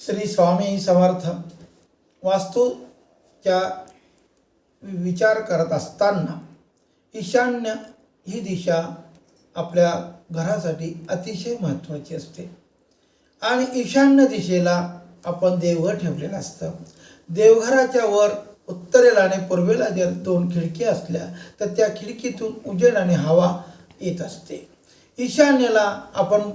श्री स्वामी समर्थ. वास्तूच्या विचार करत असताना ईशान्य ही दिशा आपल्या घरासाठी अतिशय महत्त्वाची असते आणि ईशान्य दिशेला आपण देवघर ठेवलेलं असतं. देवघराच्या वर उत्तरेला आणि पूर्वेला जर 2 खिडकी असल्या तर त्या खिडकीतून उजेड आणि हवा येत असते. ईशान्येला आपण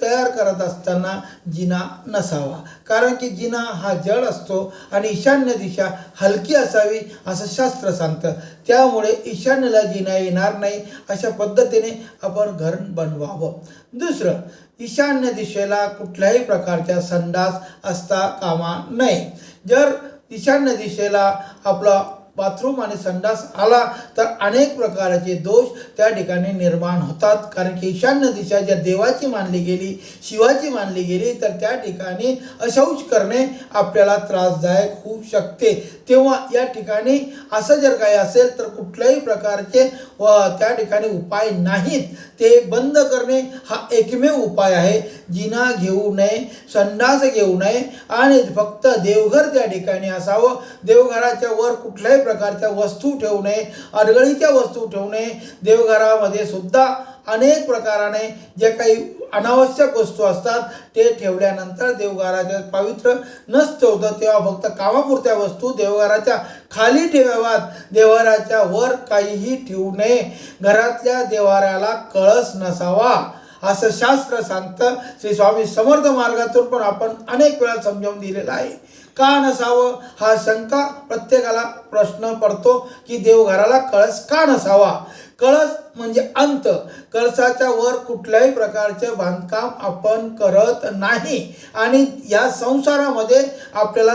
तयार करत असताना जिना नसावा, कारण की जिना हा जड असतो आणि ईशान्य दिशा हलकी असावी असं शास्त्र सांगतं. त्यामुळे ईशान्येला जिना येणार नाही अशा पद्धतीने आपण घर बनवावं. दुसरं, ईशान्य दिशेला कुठल्याही प्रकारच्या संडास असता कामा नये. जर ईशान्य दिशेला आपला बाथरूम आणि संडास आला तर अनेक प्रकारचे दोष त्या ठिकाणी निर्माण होतात, कारण की ईशान्य दिशा जर देवाची मानली गेली, शिवाची मानली गेली तर त्या ठिकाणी अशौच करणे आपल्याला त्रासदायक होऊ शकते. तेव्हा या ठिकाणी असं जर काही असेल तर कुठल्याही प्रकारचे त्या ठिकाणी उपाय नाहीत. ते बंद करणे हा एकमेव उपाय आहे. जिना घेऊ नये, संडास घेऊ नये आणि फक्त देवघर त्या ठिकाणी असावं. देवघराच्या वर कुठल्याही प्रकारच्या वस्तू ठेवू नये, अडगळीच्या वस्तू ठेवू नये. देवघरामध्ये सुद्धा अनेक प्रकाराने जे काही अनावश्यक वस्तू असतात ते ठेवल्यानंतर देवघराच्या पवित्र नसतं होतं. तेव्हा फक्त कामापुरत्या वस्तू देवघराच्या खाली ठेवाव्यात. देवघराच्या वर काहीही ठेवू नये. घरातल्या देवाऱ्याला कळस नसावा असं शास्त्र सांगतं. श्री स्वामी समर्थ मार्गातून पण आपण अनेक वेळा समजावून दिलेला आहे. का नसावं हा शंका प्रत्येकाला प्रश्न पडतो की देवघराला कळस का नसावा. कळस म्हणजे अंत. कळसाच्या वर कुठल्याही प्रकारचे बांधकाम आपण करत नाही आणि या संसारामध्ये आपल्याला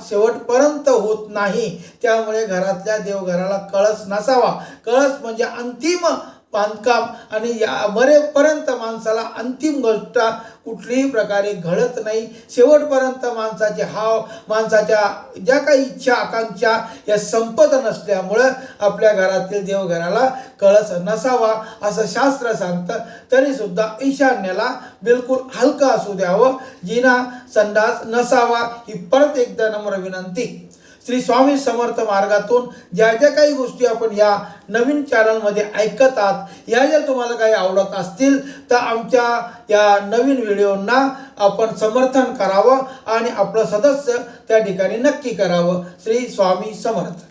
शेवटपर्यंत होत नाही. त्यामुळे घरातल्या देवघराला कळस नसावा. कळस म्हणजे अंतिम बांधकाम आणि या मरेपर्यंत माणसाला अंतिम गोष्ट कुठल्याही प्रकारे घडत नाही. शेवटपर्यंत माणसाचे हाव, माणसाच्या ज्या काही इच्छा आकांक्षा या संपत नसल्यामुळं आपल्या घरातील देवघराला कळस नसावा असं शास्त्र सांगतं. तरीसुद्धा ईशान्याला बिलकुल हलका असू द्यावं. जिना संडास नसावा ही परत एकदा नम्र विनंती. श्री स्वामी समर्थ मार्गातून ज्या ज्या काही गोष्टी आपण या नवीन चॅनलमध्ये ऐकत आहात, या जर तुम्हाला काही आवडत असतील तर आमच्या या नवीन व्हिडिओंना आपण समर्थन करावं आणि आपलं सदस्य त्या ठिकाणी नक्की करावं. श्री स्वामी समर्थ.